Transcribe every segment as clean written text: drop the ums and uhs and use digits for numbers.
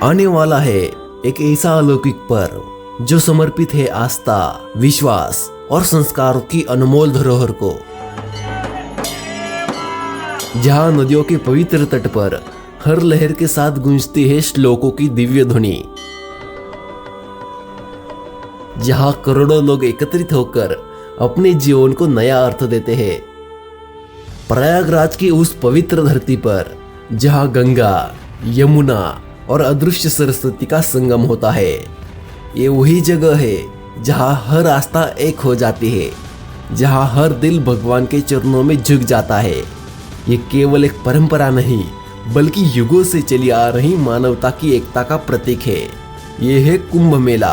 आने वाला है एक ऐसा अलौकिक पर्व जो समर्पित है आस्था, विश्वास और संस्कारों की अनमोल धरोहर को। जहां नदियों के पवित्र तट पर हर लहर के साथ गूंजती है श्लोकों की दिव्य ध्वनि, जहां करोड़ों लोग एकत्रित होकर अपने जीवन को नया अर्थ देते हैं। प्रयागराज की उस पवित्र धरती पर जहां गंगा, यमुना और अदृश्य सरस्वती का संगम होता है, ये वही जगह है जहां हर आस्था एक हो जाती है, जहां हर दिल भगवान के चरणों में झुक जाता है। ये केवल एक परंपरा नहीं बल्कि युगों से चली आ रही मानवता की एकता का प्रतीक है। ये है कुंभ मेला।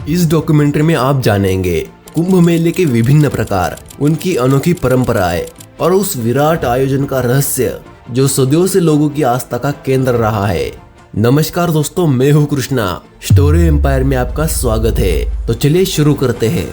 इस डॉक्यूमेंट्री में आप जानेंगे कुंभ मेले के विभिन्न प्रकार, उनकी अनोखी परंपराएं और उस विराट आयोजन का रहस्य जो सदियों से लोगों की आस्था का केंद्र रहा है। नमस्कार दोस्तों, मैं हूं कृष्णा। स्टोरी एम्पायर में आपका स्वागत है। तो चलिए शुरू करते हैं।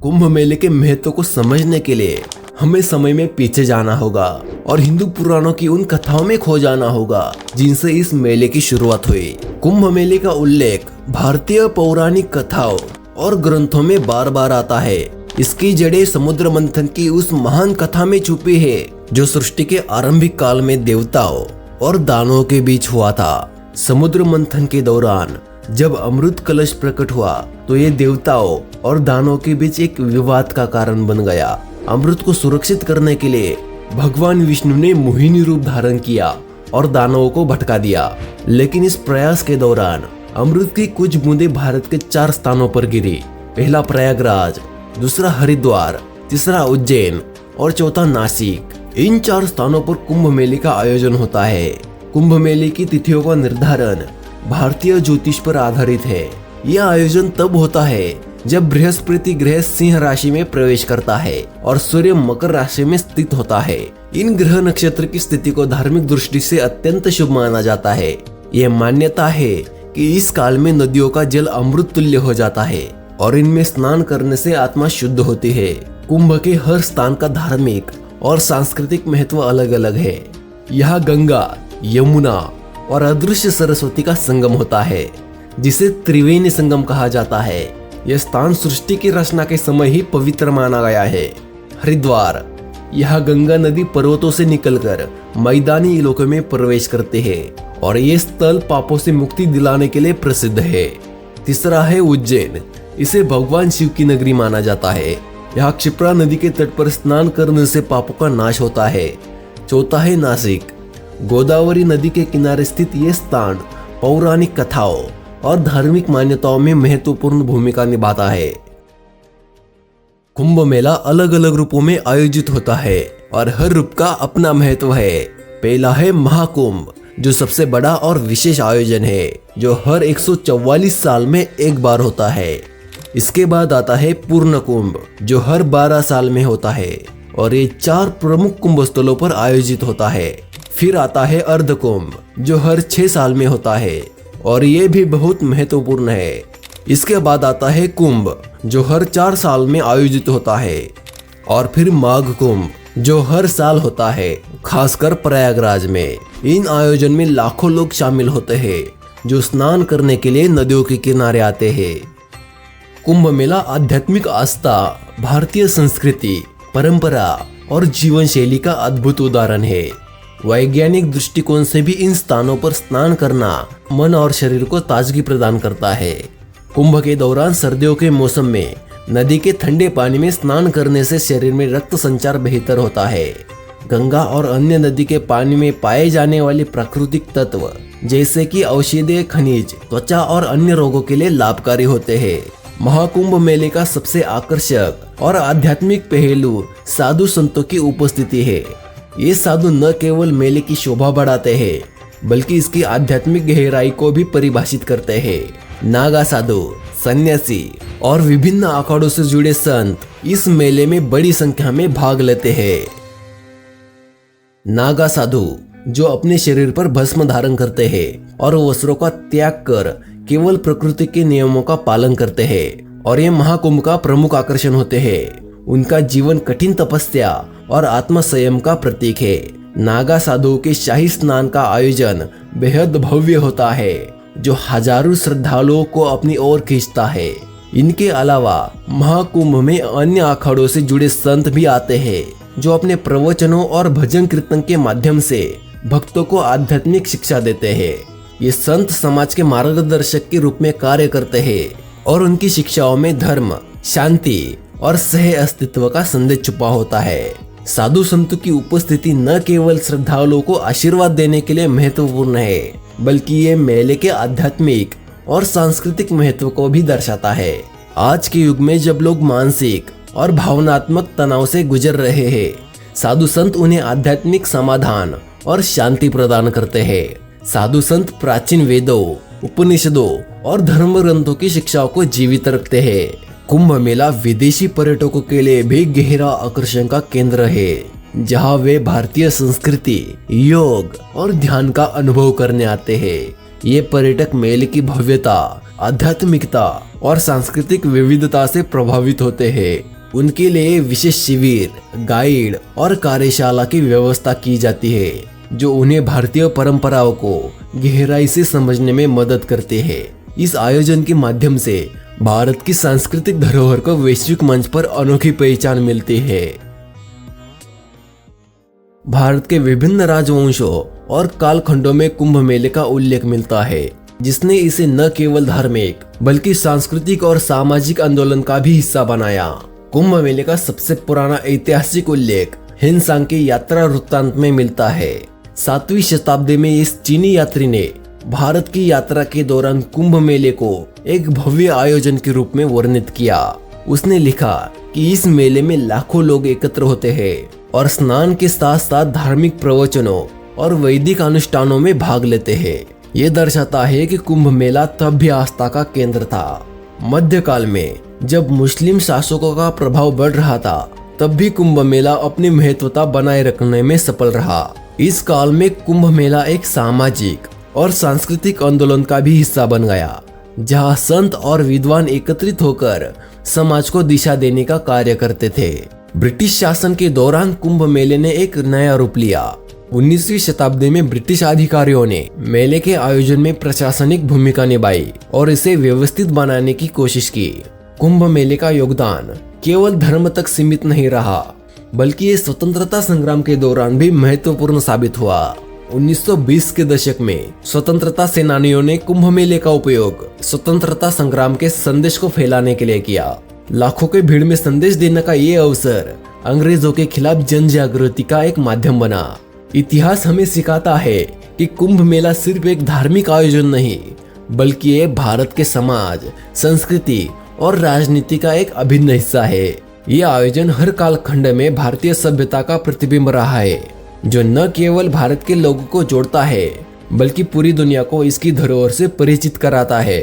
कुंभ मेले के महत्व को समझने के लिए हमें समय में पीछे जाना होगा और हिंदू पुराणों की उन कथाओं में खो जाना होगा जिनसे इस मेले की शुरुआत हुई। कुंभ मेले का उल्लेख भारतीय पौराणिक कथाओं और ग्रंथों में बार बार आता है। इसकी जड़ें समुद्र मंथन की उस महान कथा में छुपी है जो सृष्टि के आरंभिक काल में देवताओं और दानवों के बीच हुआ था। समुद्र मंथन के दौरान जब अमृत कलश प्रकट हुआ तो ये देवताओं और दानवों के बीच एक विवाद का कारण बन गया। अमृत को सुरक्षित करने के लिए भगवान विष्णु ने मोहिनी रूप धारण किया और दानवों को भटका दिया। लेकिन इस प्रयास के दौरान अमृत की कुछ बूंदें भारत के 4 स्थानों पर गिरी। पहला प्रयागराज, दूसरा हरिद्वार, तीसरा उज्जैन और चौथा नासिक। इन 4 स्थानों पर कुंभ मेले का आयोजन होता है। कुंभ मेले की तिथियों का निर्धारण भारतीय ज्योतिष पर आधारित है। यह आयोजन तब होता है जब बृहस्पति ग्रह सिंह राशि में प्रवेश करता है और सूर्य मकर राशि में स्थित होता है। इन ग्रह नक्षत्र की स्थिति को धार्मिक दृष्टि से अत्यंत शुभ माना जाता है। यह मान्यता है कि इस काल में नदियों का जल अमृत तुल्य हो जाता है और इनमें स्नान करने से आत्मा शुद्ध होती है। कुंभ के हर स्थान का धार्मिक और सांस्कृतिक महत्व अलग अलग है। यहाँ गंगा, यमुना और अदृश्य सरस्वती का संगम होता है जिसे त्रिवेणी संगम कहा जाता है। यह स्थान सृष्टि की रचना के समय ही पवित्र माना गया है। हरिद्वार, यह गंगा नदी पर्वतों से निकलकर मैदानी इलाकों में प्रवेश करते हैं और ये स्थल पापों से मुक्ति दिलाने के लिए प्रसिद्ध है। तीसरा है उज्जैन। इसे भगवान शिव की नगरी माना जाता है। यहाँ क्षिप्रा नदी के तट पर स्नान करने से पापों का नाश होता है। चौथा है नासिक। गोदावरी नदी के किनारे स्थित ये स्थान पौराणिक कथाओं और धार्मिक मान्यताओं में महत्वपूर्ण भूमिका निभाता है। कुंभ मेला अलग अलग रूपों में आयोजित होता है और हर रूप का अपना महत्व है। पहला है महाकुंभ, जो सबसे बड़ा और विशेष आयोजन है जो हर 144 साल में एक बार होता है। इसके बाद आता है पूर्ण कुंभ जो हर 12 साल में होता है और ये 4 प्रमुख कुंभ स्थलों पर आयोजित होता है। फिर आता है अर्ध कुंभ जो हर 6 साल में होता है और ये भी बहुत महत्वपूर्ण है। इसके बाद आता है कुंभ जो हर 4 साल में आयोजित होता है और फिर माघ कुंभ जो हर साल होता है, खासकर प्रयागराज में। इन आयोजन में लाखों लोग शामिल होते हैं जो स्नान करने के लिए नदियों के किनारे आते हैं। कुंभ मेला आध्यात्मिक आस्था, भारतीय संस्कृति, परंपरा और जीवन शैली का अद्भुत उदाहरण है। वैज्ञानिक दृष्टिकोण से भी इन स्थानों पर स्नान करना मन और शरीर को ताजगी प्रदान करता है। कुंभ के दौरान सर्दियों के मौसम में नदी के ठंडे पानी में स्नान करने से शरीर में रक्त संचार बेहतर होता है। गंगा और अन्य नदी के पानी में पाए जाने वाले प्राकृतिक तत्व जैसे कि औषधीय खनिज त्वचा और अन्य रोगों के लिए लाभकारी होते हैं। महाकुंभ मेले का सबसे आकर्षक और आध्यात्मिक पहलू साधु संतों की उपस्थिति है। ये साधु न केवल मेले की शोभा बढ़ाते हैं बल्कि इसकी आध्यात्मिक गहराई को भी परिभाषित करते हैं। नागा साधु, सन्यासी और विभिन्न अखाड़ों से जुड़े संत इस मेले में बड़ी संख्या में भाग लेते हैं। नागा साधु जो अपने शरीर पर भस्म धारण करते हैं और वस्त्रों का त्याग कर केवल प्रकृति के नियमों का पालन करते हैं और ये महाकुंभ का प्रमुख आकर्षण होते हैं। उनका जीवन कठिन तपस्या और आत्म संयम का प्रतीक है। नागा साधुओं के शाही स्नान का आयोजन बेहद भव्य होता है, जो हजारों श्रद्धालुओं को अपनी ओर खींचता है। इनके अलावा महाकुंभ में अन्य अखाड़ों से जुड़े संत भी आते हैं, जो अपने प्रवचनों और भजन कीर्तन के माध्यम से भक्तों को आध्यात्मिक शिक्षा देते हैं। ये संत समाज के मार्गदर्शक के रूप में कार्य करते हैं और उनकी शिक्षाओं में धर्म, शांति और सह अस्तित्व का संदेश छुपा होता है। साधु संतों की उपस्थिति न केवल श्रद्धालुओं को आशीर्वाद देने के लिए महत्वपूर्ण है, बल्कि ये मेले के आध्यात्मिक और सांस्कृतिक महत्व को भी दर्शाता है। आज के युग में जब लोग मानसिक और भावनात्मक तनाव से गुजर रहे हैं, साधु संत उन्हें आध्यात्मिक समाधान और शांति प्रदान करते हैं। साधु संत प्राचीन वेदों, उपनिषदों और धर्म ग्रंथों की शिक्षाओं को जीवित रखते हैं। कुंभ मेला विदेशी पर्यटकों के लिए भी गहरा आकर्षण का केंद्र है, जहां वे भारतीय संस्कृति, योग और ध्यान का अनुभव करने आते हैं। ये पर्यटक मेले की भव्यता, आध्यात्मिकता और सांस्कृतिक विविधता से प्रभावित होते हैं। उनके लिए विशेष शिविर, गाइड और कार्यशाला की व्यवस्था की जाती है, जो उन्हें भारतीय परंपराओं को गहराई से समझने में मदद करते हैं। इस आयोजन के माध्यम से भारत की सांस्कृतिक धरोहर को वैश्विक मंच पर अनोखी पहचान मिलती है। भारत के विभिन्न राजवंशों और कालखंडों में कुंभ मेले का उल्लेख मिलता है, जिसने इसे न केवल धार्मिक बल्कि सांस्कृतिक और सामाजिक आंदोलन का भी हिस्सा बनाया। कुंभ मेले का सबसे पुराना ऐतिहासिक उल्लेख हिनसांग की यात्रा वृत्तांत में मिलता है। 7वीं शताब्दी में इस चीनी यात्री ने भारत की यात्रा के दौरान कुंभ मेले को एक भव्य आयोजन के रूप में वर्णित किया। उसने लिखा कि इस मेले में लाखों लोग एकत्र होते हैं और स्नान के साथ साथ धार्मिक प्रवचनों और वैदिक अनुष्ठानों में भाग लेते हैं। ये दर्शाता है कि कुंभ मेला तब भी आस्था का केंद्र था। मध्यकाल में जब मुस्लिम शासकों का प्रभाव बढ़ रहा था, तब भी कुंभ मेला अपनी महत्वता बनाए रखने में सफल रहा। इस काल में कुंभ मेला एक सामाजिक और सांस्कृतिक आंदोलन का भी हिस्सा बन गया, जहां संत और विद्वान एकत्रित होकर समाज को दिशा देने का कार्य करते थे। ब्रिटिश शासन के दौरान कुंभ मेले ने एक नया रूप लिया। 19वीं शताब्दी में ब्रिटिश अधिकारियों ने मेले के आयोजन में प्रशासनिक भूमिका निभाई और इसे व्यवस्थित बनाने की कोशिश की। कुंभ मेले का योगदान केवल धर्म तक सीमित नहीं रहा, बल्कि ये स्वतंत्रता संग्राम के दौरान भी महत्वपूर्ण साबित हुआ। 1920 के दशक में स्वतंत्रता सेनानियों ने कुंभ मेले का उपयोग स्वतंत्रता संग्राम के संदेश को फैलाने के लिए किया। लाखों के भीड़ में संदेश देने का ये अवसर अंग्रेजों के खिलाफ जन जागृति का एक माध्यम बना। इतिहास हमें सिखाता है कि कुंभ मेला सिर्फ एक धार्मिक आयोजन नहीं, बल्कि ये भारत के समाज, संस्कृति और राजनीति का एक अभिन्न हिस्सा है। ये आयोजन हर कालखंड में भारतीय सभ्यता का प्रतिबिंब रहा है, जो न केवल भारत के लोगों को जोड़ता है, बल्कि पूरी दुनिया को इसकी धरोहर से परिचित कराता है।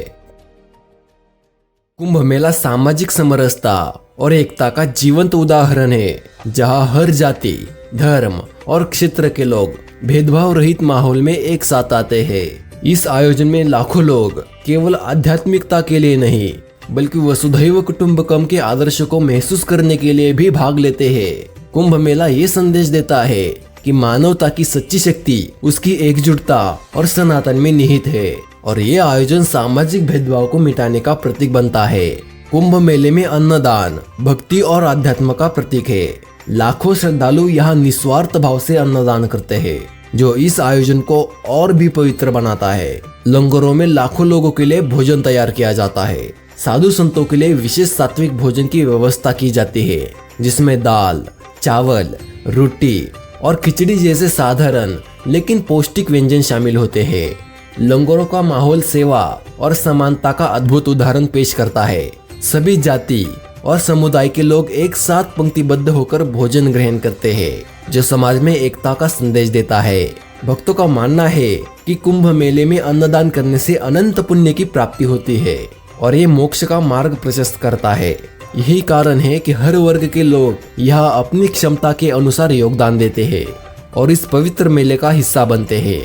कुंभ मेला सामाजिक समरसता और एकता का जीवंत उदाहरण है, जहां हर जाति, धर्म और क्षेत्र के लोग भेदभाव रहित माहौल में एक साथ आते हैं। इस आयोजन में लाखों लोग केवल आध्यात्मिकता के लिए नहीं, बल्कि वसुधैव कुटुंबकम के आदर्शों को महसूस करने के लिए भी भाग लेते हैं। कुंभ मेला ये संदेश देता है कि मानवता की सच्ची शक्ति उसकी एकजुटता और सनातन में निहित है, और ये आयोजन सामाजिक भेदभाव को मिटाने का प्रतीक बनता है। कुंभ मेले में अन्नदान भक्ति और अध्यात्म का प्रतीक है। लाखों श्रद्धालु यहाँ निस्वार्थ भाव से अन्नदान करते हैं, जो इस आयोजन को और भी पवित्र बनाता है। लंगरों में लाखों लोगों के लिए भोजन तैयार किया जाता है। साधु संतों के लिए विशेष सात्विक भोजन की व्यवस्था की जाती है, जिसमें दाल, चावल, रोटी और खिचड़ी जैसे साधारण लेकिन पौष्टिक व्यंजन शामिल होते हैं। लंगरों का माहौल सेवा और समानता का अद्भुत उदाहरण पेश करता है। सभी जाति और समुदाय के लोग एक साथ पंक्तिबद्ध होकर भोजन ग्रहण करते हैं, जो समाज में एकता का संदेश देता है। भक्तों का मानना है कि कुंभ मेले में अन्नदान करने से अनंत पुण्य की प्राप्ति होती है और ये मोक्ष का मार्ग प्रशस्त करता है। यही कारण है कि हर वर्ग के लोग यहाँ अपनी क्षमता के अनुसार योगदान देते हैं और इस पवित्र मेले का हिस्सा बनते हैं।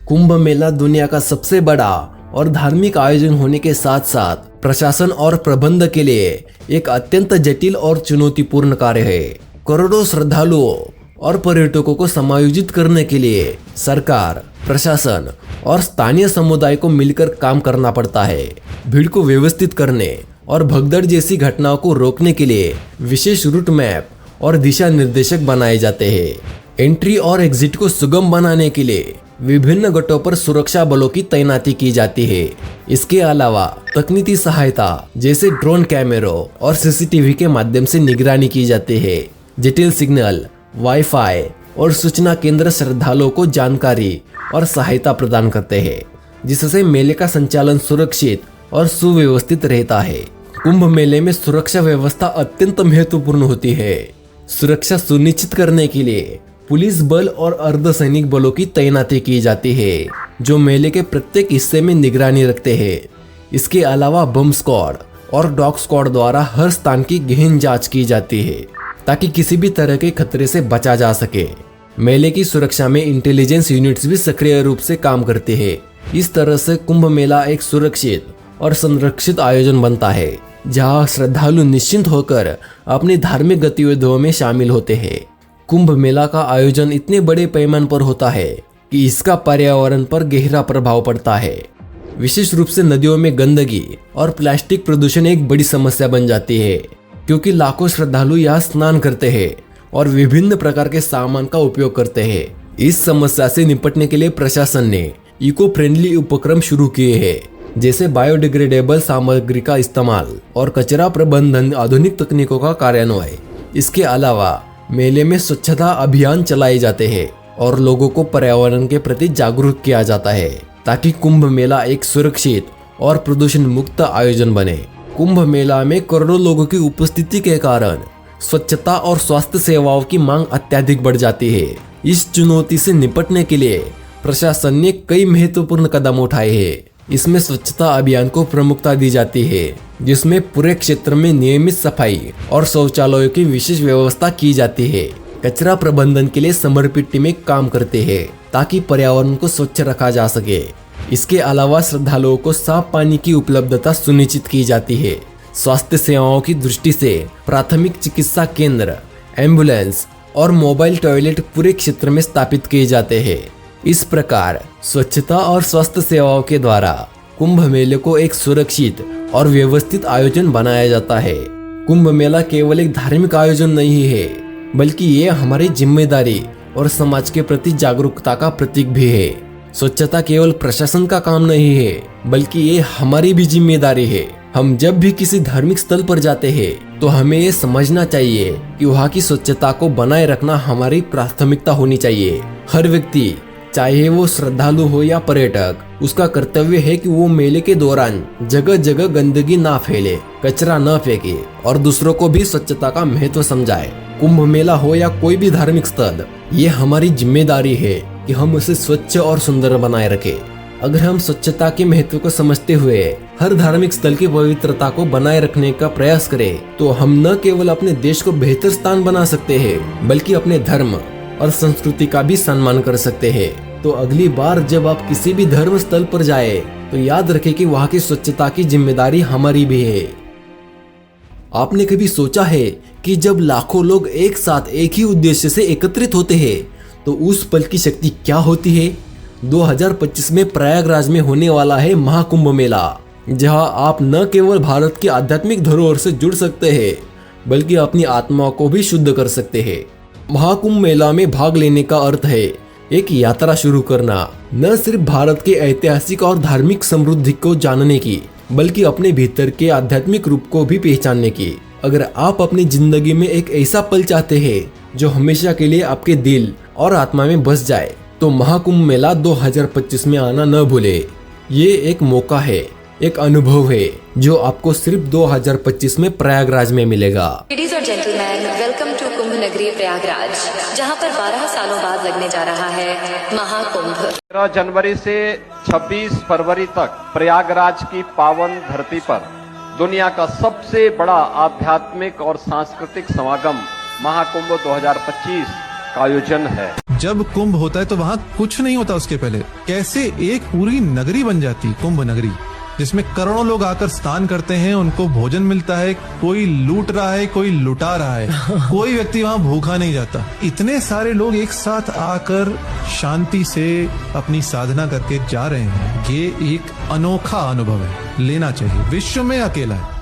कुंभ मेला दुनिया का सबसे बड़ा और धार्मिक आयोजन होने के साथ साथ प्रशासन और प्रबंध के लिए एक अत्यंत जटिल और चुनौतीपूर्ण कार्य है। करोड़ों श्रद्धालुओं और पर्यटकों को समायोजित करने के लिए सरकार, प्रशासन और स्थानीय समुदाय को मिलकर काम करना पड़ता है। भीड़ को व्यवस्थित करने और भगदड़ जैसी घटनाओं को रोकने के लिए विशेष रूट मैप और दिशा निर्देशक बनाए जाते हैं। एंट्री और एग्जिट को सुगम बनाने के लिए विभिन्न गटों पर सुरक्षा बलों की तैनाती की जाती है। इसके अलावा तकनीकी सहायता जैसे ड्रोन कैमरों और सीसीटीवी के माध्यम से निगरानी की जाती है। जटिल सिग्नल, वाईफाई और सूचना केंद्र श्रद्धालुओं को जानकारी और सहायता प्रदान करते हैं, जिससे मेले का संचालन सुरक्षित और सुव्यवस्थित रहता है। कुंभ मेले में सुरक्षा व्यवस्था अत्यंत महत्वपूर्ण होती है। सुरक्षा सुनिश्चित करने के लिए पुलिस बल और अर्धसैनिक बलों की तैनाती की जाती है, जो मेले के प्रत्येक हिस्से में निगरानी रखते हैं। इसके अलावा बम स्क्वाड और डॉग स्क्वाड द्वारा हर स्थान की गहन जांच की जाती है, ताकि किसी भी तरह के खतरे से बचा जा सके। मेले की सुरक्षा में इंटेलिजेंस यूनिट्स भी सक्रिय रूप से काम करते हैं। इस तरह से कुंभ मेला एक सुरक्षित और संरक्षित आयोजन बनता है, जहां श्रद्धालु निश्चिंत होकर अपनी धार्मिक गतिविधियों में शामिल होते हैं। कुंभ मेला का आयोजन इतने बड़े पैमाने पर होता है कि इसका पर्यावरण पर गहरा प्रभाव पड़ता है। विशेष रूप से नदियों में गंदगी और प्लास्टिक प्रदूषण एक बड़ी समस्या बन जाती है, क्योंकि लाखों श्रद्धालु यहाँ स्नान करते हैं और विभिन्न प्रकार के सामान का उपयोग करते हैं। इस समस्या से निपटने के लिए प्रशासन ने इको फ्रेंडली उपक्रम शुरू किए हैं, जैसे बायोडिग्रेडेबल सामग्री का इस्तेमाल और कचरा प्रबंधन आधुनिक तकनीकों का कार्यान्वयन। इसके अलावा मेले में स्वच्छता अभियान चलाए जाते हैं और लोगों को पर्यावरण के प्रति जागरूक किया जाता है, ताकि कुंभ मेला एक सुरक्षित और प्रदूषण मुक्त आयोजन बने। कुंभ मेला में करोड़ों लोगों की उपस्थिति के कारण स्वच्छता और स्वास्थ्य सेवाओं की मांग अत्यधिक बढ़ जाती है। इस चुनौती से निपटने के लिए प्रशासन ने कई महत्वपूर्ण कदम उठाए हैं। इसमें स्वच्छता अभियान को प्रमुखता दी जाती है, जिसमें पूरे क्षेत्र में नियमित सफाई और शौचालयों की विशेष व्यवस्था की जाती है। कचरा प्रबंधन के लिए समर्पित टीमें काम करते हैं, ताकि पर्यावरण को स्वच्छ रखा जा सके। इसके अलावा श्रद्धालुओं को साफ पानी की उपलब्धता सुनिश्चित की जाती है। स्वास्थ्य सेवाओं की दृष्टि से प्राथमिक चिकित्सा केंद्र, एम्बुलेंस और मोबाइल टॉयलेट पूरे क्षेत्र में स्थापित किए जाते हैं। इस प्रकार स्वच्छता और स्वास्थ्य सेवाओं के द्वारा कुंभ मेले को एक सुरक्षित और व्यवस्थित आयोजन बनाया जाता है। कुंभ मेला केवल एक धार्मिक आयोजन नहीं है, बल्कि ये हमारी जिम्मेदारी और समाज के प्रति जागरूकता का प्रतीक भी है। स्वच्छता केवल प्रशासन का काम नहीं है, बल्कि ये हमारी भी जिम्मेदारी है। हम जब भी किसी धार्मिक स्थल पर जाते हैं, तो हमें ये समझना चाहिए कि वहाँ की स्वच्छता को बनाए रखना हमारी प्राथमिकता होनी चाहिए। हर व्यक्ति, चाहे वो श्रद्धालु हो या पर्यटक, उसका कर्तव्य है कि वो मेले के दौरान जगह जगह गंदगी ना फैले, कचरा न फेंके और दूसरों को भी स्वच्छता का महत्व समझाए। कुंभ मेला हो या कोई भी धार्मिक स्थल, ये हमारी जिम्मेदारी है कि हम उसे स्वच्छ और सुंदर बनाए रखें। अगर हम स्वच्छता के महत्व को समझते हुए हर धार्मिक स्थल की पवित्रता को बनाए रखने का प्रयास करें, तो हम न केवल अपने देश को बेहतर स्थान बना सकते हैं, बल्कि अपने धर्म और संस्कृति का भी सम्मान कर सकते हैं। तो अगली बार जब आप किसी भी धर्म स्थल पर जाए, तो याद रखें कि वहाँ की स्वच्छता की जिम्मेदारी हमारी भी है। आपने कभी सोचा है कि जब लाखों लोग एक साथ एक ही उद्देश्य से एकत्रित होते हैं, तो उस पल की शक्ति क्या होती है? 2025 में प्रयागराज में होने वाला है महाकुंभ मेला, जहां आप न केवल भारत की आध्यात्मिक धरोहर से जुड़ सकते हैं, बल्कि अपनी आत्मा को भी शुद्ध कर सकते हैं। महाकुंभ मेला में भाग लेने का अर्थ है एक यात्रा शुरू करना, न सिर्फ भारत के ऐतिहासिक और धार्मिक समृद्धि को जानने की, बल्कि अपने भीतर के आध्यात्मिक रूप को भी पहचानने की। अगर आप अपनी जिंदगी में एक ऐसा पल चाहते हैं जो हमेशा के लिए आपके दिल और आत्मा में बस जाए, तो महाकुंभ मेला 2025 में आना न भूले। ये एक मौका है, एक अनुभव है, जो आपको सिर्फ 2025 में प्रयागराज में मिलेगा। लेडीज और जेंटलमैन, वेलकम टू कुंभ नगरी प्रयागराज, जहां पर 12 सालों बाद लगने जा रहा है महाकुंभ। 13 जनवरी से 26 फरवरी तक प्रयागराज की पावन धरती पर दुनिया का सबसे बड़ा आध्यात्मिक और सांस्कृतिक समागम महाकुंभ 2025 का आयोजन है। जब कुंभ होता है तो वहाँ कुछ नहीं होता उसके पहले, कैसे एक पूरी नगरी बन जाती कुंभ नगरी। जिसमें करोड़ों लोग आकर स्नान करते हैं, उनको भोजन मिलता है, कोई लूट रहा है, कोई लुटा रहा है, कोई व्यक्ति वहां भूखा नहीं जाता। इतने सारे लोग एक साथ आकर शांति से अपनी साधना करके जा रहे हैं, ये एक अनोखा अनुभव है, लेना चाहिए। विश्व में अकेला है।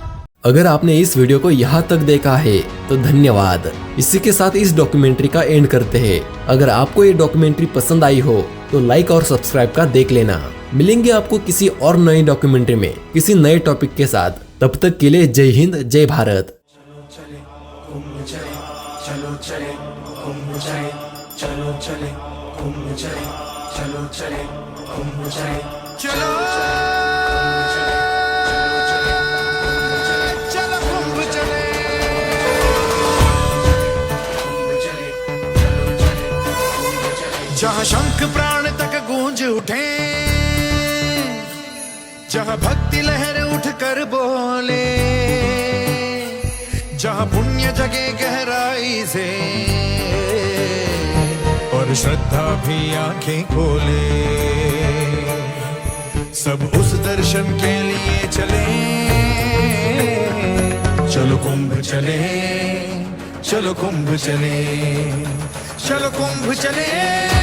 अगर आपने इस वीडियो को यहाँ तक देखा है तो धन्यवाद। इसी के साथ इस डॉक्यूमेंट्री का एंड करते हैं। अगर आपको ये डॉक्यूमेंट्री पसंद आई हो तो लाइक और सब्सक्राइब का देख लेना। मिलेंगे आपको किसी और नई डॉक्यूमेंट्री में किसी नए टॉपिक के साथ। तब तक के लिए जय हिंद, जय भारत। चलो चले कुंभ चले, चलो चले कुंभ चले, चलो चले कुंभ चले, चलो चले कुंभ चले, चलो जहाँ शंख प्राण तक गूंज उठे, जहाँ भक्ति लहर उठ कर बोले, जहाँ पुण्य जगे गहराई से और श्रद्धा भी आंखें खोले, सब उस दर्शन के लिए चले। चलो कुंभ चले, चलो कुंभ चले, चलो कुंभ चले।